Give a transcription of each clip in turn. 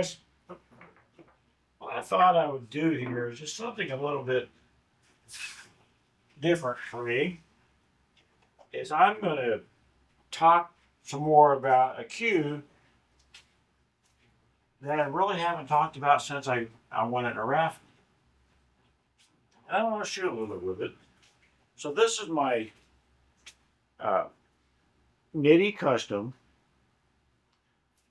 guys, what I thought I would do here is just something a little bit different for me. Is I'm going to talk some more about a cue that I really haven't talked about since I went in a raffle. And I want to shoot a little bit with it. So this is my uh, Nitti custom.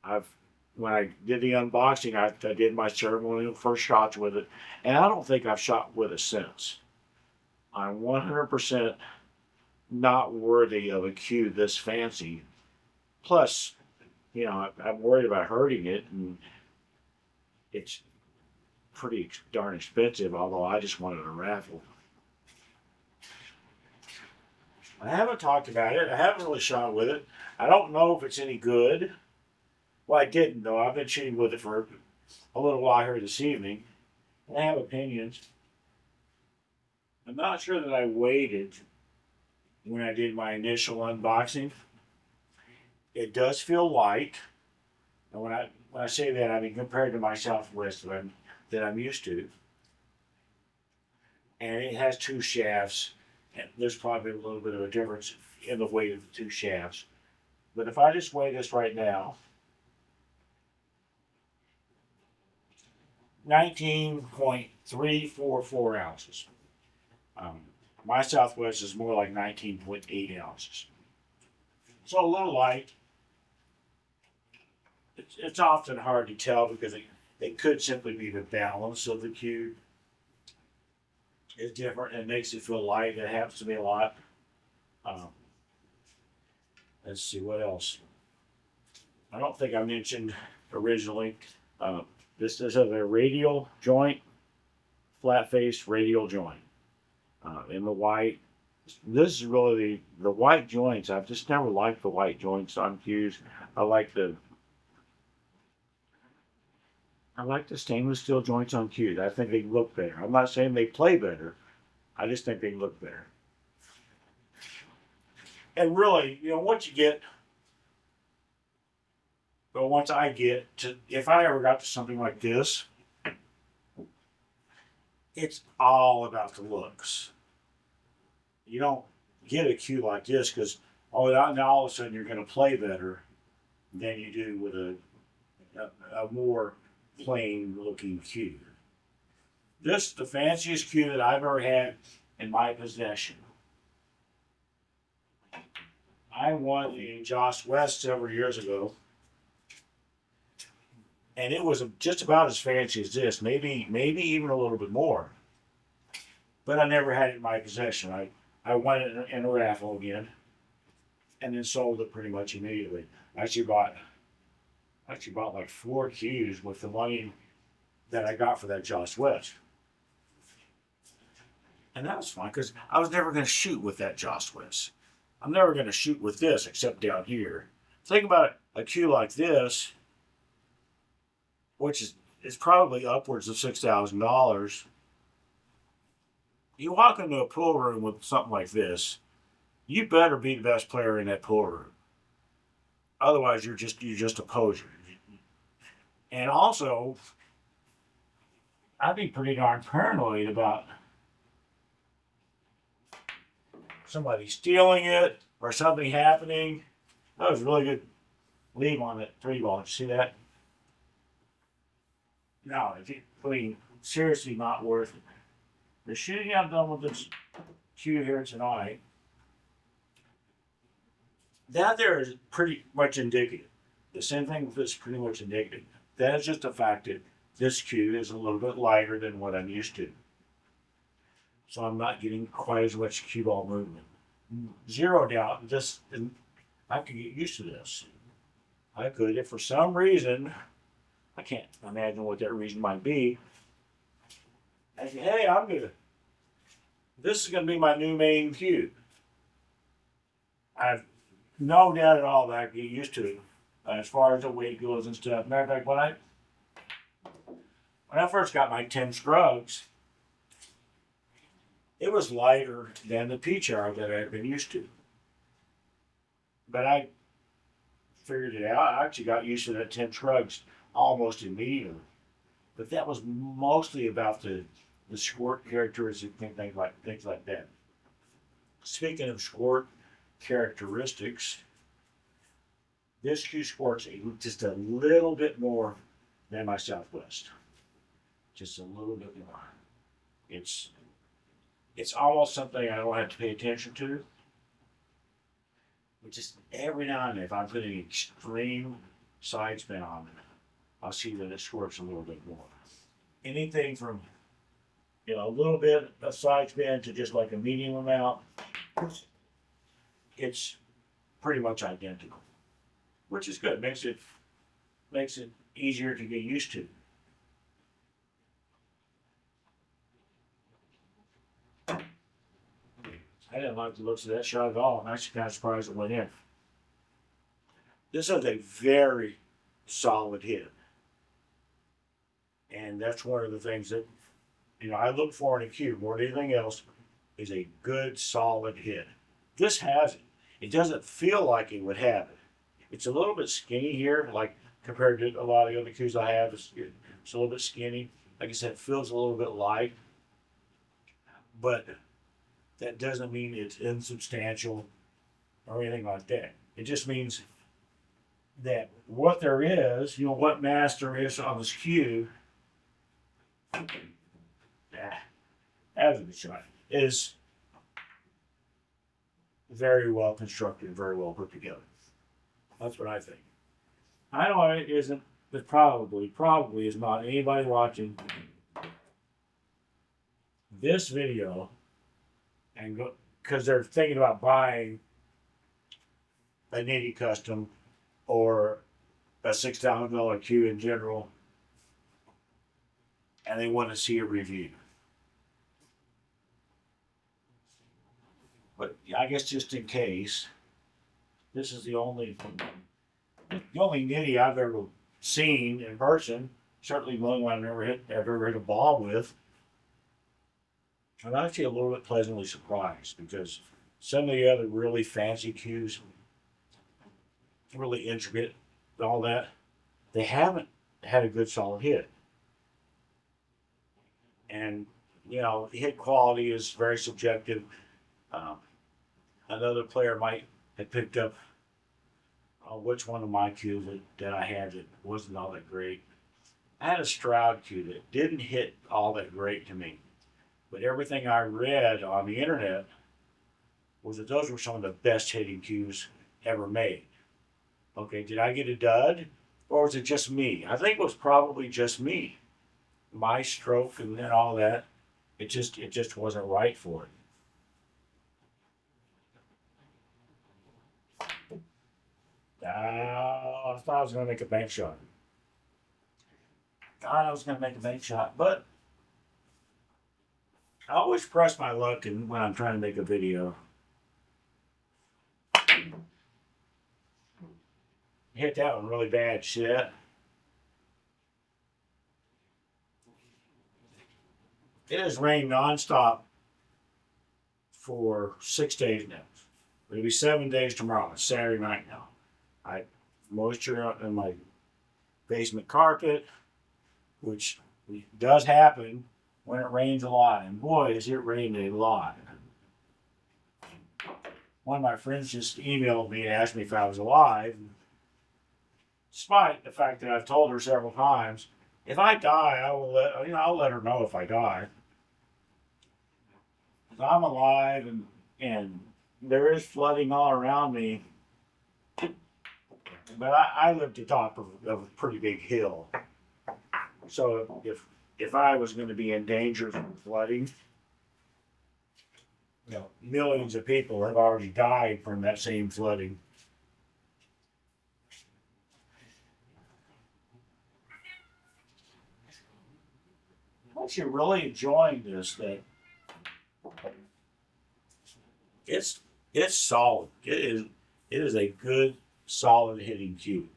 I've when I did the unboxing, I did my ceremonial first shots with it, and I don't think I've shot with it since. I'm 100% not worthy of a cue this fancy. Plus, I'm worried about hurting it, and it's pretty darn expensive, although I just wanted a raffle. I haven't talked about it. I haven't really shot with it. I don't know if it's any good. Well, I didn't, though. I've been shooting with it for a little while here this evening. And I have opinions. I'm not sure that I waited when I did my initial unboxing. It does feel light. And when I say that, I mean compared to my Southwest that I'm used to. And it has two shafts. And there's probably a little bit of a difference in the weight of the two shafts. But if I just weigh this right now, 19.344 ounces. My Southwest is more like 19.8 ounces. So a little light. It's often hard to tell because it could simply be the balance of the cue is different and makes it feel light. It happens to me a lot. Let's see what else. I don't think I mentioned originally. This is a radial joint, flat face radial joint in the white. This is really the white joints. I've just never liked the white joints on cues. I like the stainless steel joints on cues. I think they look better. I'm not saying they play better. I just think they look better. And really, once you get, well, once I get to, if I ever got to something like this, it's all about the looks. You don't get a cue like this because, now all of a sudden you're going to play better than you do with a more plain looking cue. This is the fanciest cue that I've ever had in my possession. I won in Joss West several years ago, and it was just about as fancy as this, maybe even a little bit more. But I never had it in my possession. I won it in a raffle again, and then sold it pretty much immediately. I actually bought like 4 cues with the money that I got for that Joss West. And that was fun because I was never going to shoot with that Joss West. I'm never going to shoot with this except down here. Think about a cue like this, which is probably upwards of $6,000. You walk into a pool room with something like this, you better be the best player in that pool room. Otherwise, you're just a poser. And also, I'd be pretty darn paranoid about somebody stealing it or something happening. That was really good leave on that 3-ball. Did you see that? No, seriously not worth it. The shooting I've done with this cue here tonight, that there is pretty much indicative. The same thing with this is pretty much indicative. That is just a fact that this cue is a little bit lighter than what I'm used to. So I'm not getting quite as much cue ball movement. Zero doubt, I could get used to this. I could, if for some reason, I can't imagine what that reason might be. I say, hey, this is going to be my new main cue. I've no doubt at all that I can get used to it as far as the weight goes and stuff. Matter of fact, when I first got my 10 Scruggs, it was lighter than the P-Char that I had been used to. But I figured it out. I actually got used to that 10 Scruggs almost immediately. But that was mostly about the squirt characteristics and things like that. Speaking of squirt characteristics, this cue squirts just a little bit more than my Southwest. Just a little bit more. It's it's almost something I don't have to pay attention to. But just every now and then, if I'm putting extreme side spin on it, I'll see that it squirts a little bit more. Anything from a little bit of side spin to just like a medium amount, it's pretty much identical, which is good. Makes it easier to get used to. I didn't like the looks of that shot at all. I'm actually kind of surprised it went in. This is a very solid hit. And that's one of the things that I look for in a cue more than anything else is a good solid hit. This has it. It doesn't feel like it would have it. It's a little bit skinny here, like compared to a lot of the other cues I have. It's a little bit skinny. Like I said, it feels a little bit light. But that doesn't mean it's insubstantial or anything like that. It just means that what there is, what mass there is on this cue, as a shot, is very well constructed, very well put together. That's what I think. I know it isn't, but probably is not anybody watching this video and go because they're thinking about buying a Nitti custom or a $6,000 cue in general, and they want to see a review. But I guess just in case, this is the only Nitti I've ever seen in person. Certainly the only one I've ever hit a ball with. I'm actually a little bit pleasantly surprised because some of the other really fancy cues, really intricate, all that, they haven't had a good solid hit. And the hit quality is very subjective. Another player might have picked up which one of my cues that I had that wasn't all that great. I had a Stroud cue that didn't hit all that great to me. But everything I read on the internet was that those were some of the best hitting cues ever made. Okay, did I get a dud? Or was it just me? I think it was probably just me. My stroke and all that, it just wasn't right for it. I thought I was going to make a bank shot. But I always press my luck when I'm trying to make a video. Hit that one really bad, shit. It has rained nonstop for 6 days now. It'll be 7 days tomorrow. It's Saturday night now. I moisture in my basement carpet, which does happen when it rains a lot. And boy, is it rained a lot. One of my friends just emailed me and asked me if I was alive. Despite the fact that I've told her several times, if I die, I'll let her know if I die. If I'm alive and there is flooding all around me, but I live at the top of a pretty big hill. So if I was going to be in danger from flooding, millions of people have already died from that same flooding. I'm actually really enjoying this thing. It's solid. It is a good, solid hitting cue.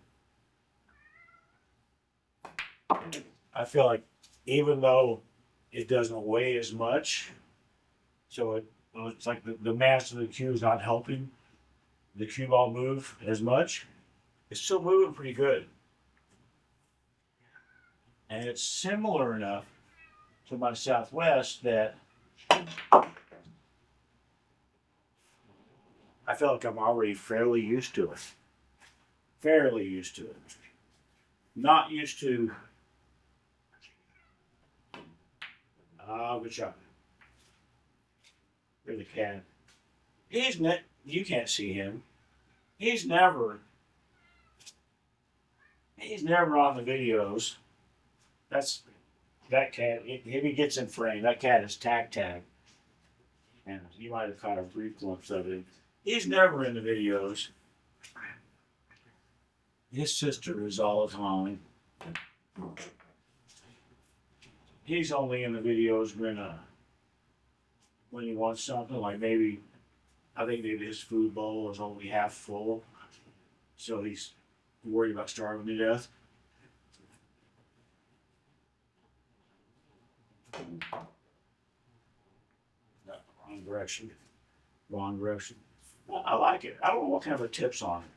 I feel like even though it doesn't weigh as much, so it's like the mass of the cue is not helping the cue ball move as much, it's still moving pretty good. And it's similar enough to my Southwest that I feel like I'm already fairly used to it. Fairly used to it. Not used to. Good job. There's the cat. You can't see him. He's never on the videos. That's that cat. If he gets in frame, that cat is tag. And you might have caught a brief glimpse of it. He's never in the videos. His sister is all the time. He's only in the videos when he wants something, like maybe, I think maybe his food bowl is only half full, so he's worried about starving to death. No, wrong direction. Wrong direction. I like it. I don't know what kind of a tip's on it.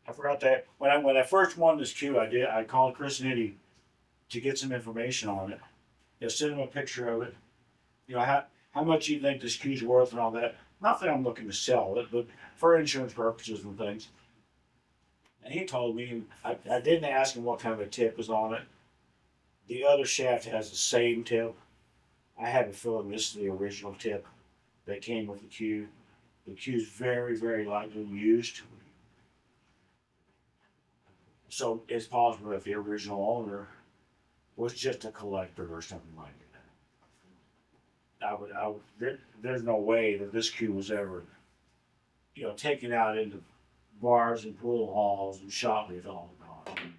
I forgot that when I first won this cue, I called Chris Nitti to get some information on it. Send him a picture of it. How much you think this cue's worth and all that. Not that I'm looking to sell it, but for insurance purposes and things. And he told me, I didn't ask him what kind of a tip was on it. The other shaft has the same tip. I have a feeling this is the original tip that came with the cue. The cue's very, very lightly used. So it's possible if the original owner was just a collector or something like that. There's no way that this cue was ever, taken out into bars and pool halls and shot with all the time.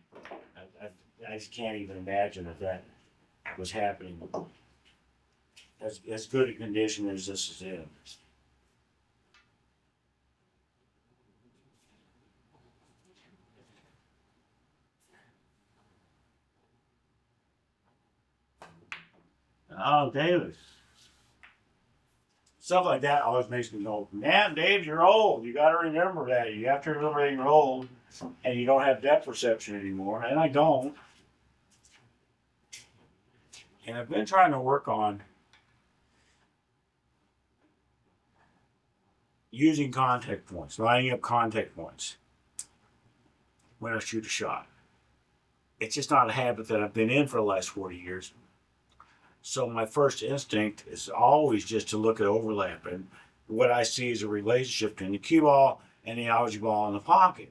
I just can't even imagine if that was happening. As good a condition as this is in. Oh, David. Stuff like that always makes me go, man, Dave, you're old. You got to remember that. You have to remember you're old and you don't have depth perception anymore. And I don't. And I've been trying to work on using contact points, lining up contact points when I shoot a shot. It's just not a habit that I've been in for the last 40 years. So my first instinct is always just to look at overlap, and what I see is a relationship between the cue ball and the algae ball in the pocket.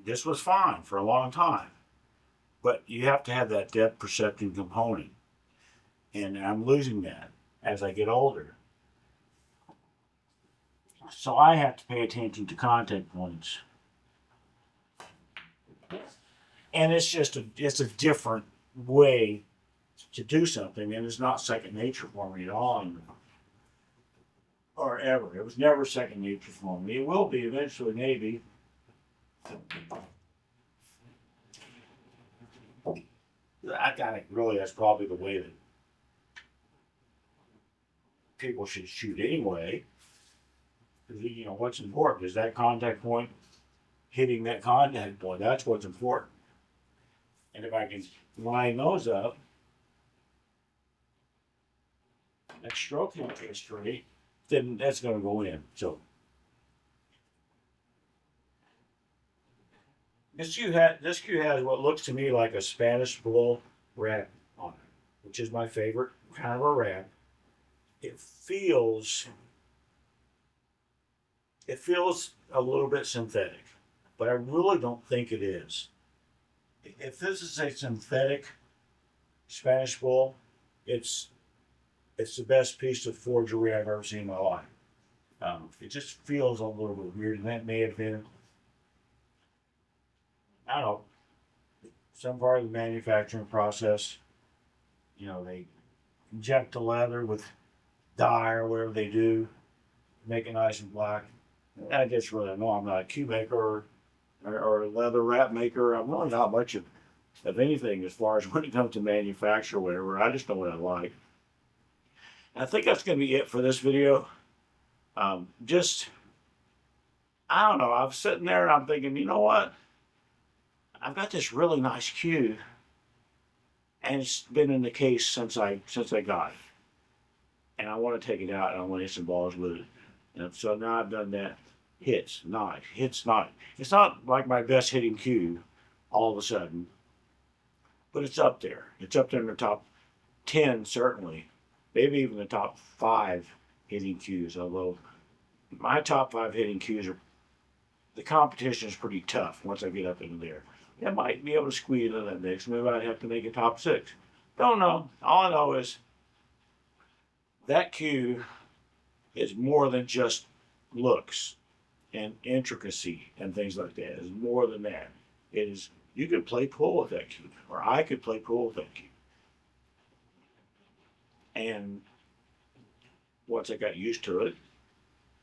This was fine for a long time, but you have to have that depth perception component, and I'm losing that as I get older. So I have to pay attention to contact points, and it's a different way to do something, and it's not second nature for me at all, or ever. It was never second nature for me. It will be eventually, maybe. I think really that's probably the way that people should shoot anyway. Because what's important is that contact point hitting that contact point. That's what's important. And if I can line those up, that stroke is straight, then that's going to go in. So this cue has what looks to me like a Spanish bull wrap on it, which is my favorite kind of a wrap. It feels a little bit synthetic, but I really don't think it is. If this is a synthetic Spanish bull, it's the best piece of forgery I've ever seen in my life. It just feels a little bit weird, and that may have been, I don't know, some part of the manufacturing process. They inject the leather with dye or whatever they do, make it nice and black. I just really know I'm not a cue maker or a leather wrap maker. I'm really not much of anything as far as when it comes to manufacture or whatever. I just know what I like. And I think that's going to be it for this video. Just I don't know. I was sitting there and I'm thinking, you know what? I've got this really nice cue, and it's been in the case since I got it, and I want to take it out and I want to hit some balls with it. And so now I've done that. Hits, not hits, not. It's not like my best hitting cue, all of a sudden, but it's up there. It's up there in the top 10 certainly, maybe even the top 5 hitting cues. Although my top 5 hitting cues are, the competition is pretty tough once I get up into there. I might be able to squeeze into that mix. Maybe I'd have to make a top 6. Don't know. All I know is that cue is more than just looks and intricacy and things like that. It's more than that. It is, you could play pool with that cue, or I could play pool with that cue. And once I got used to it,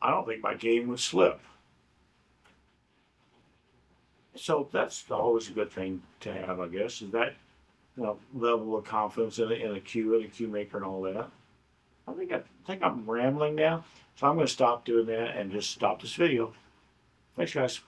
I don't think my game would slip. So that's always a good thing to have, I guess, is that, level of confidence in a cue and a cue maker and all that. I think I'm rambling now, so I'm going to stop doing that and just stop this video. Thanks, guys.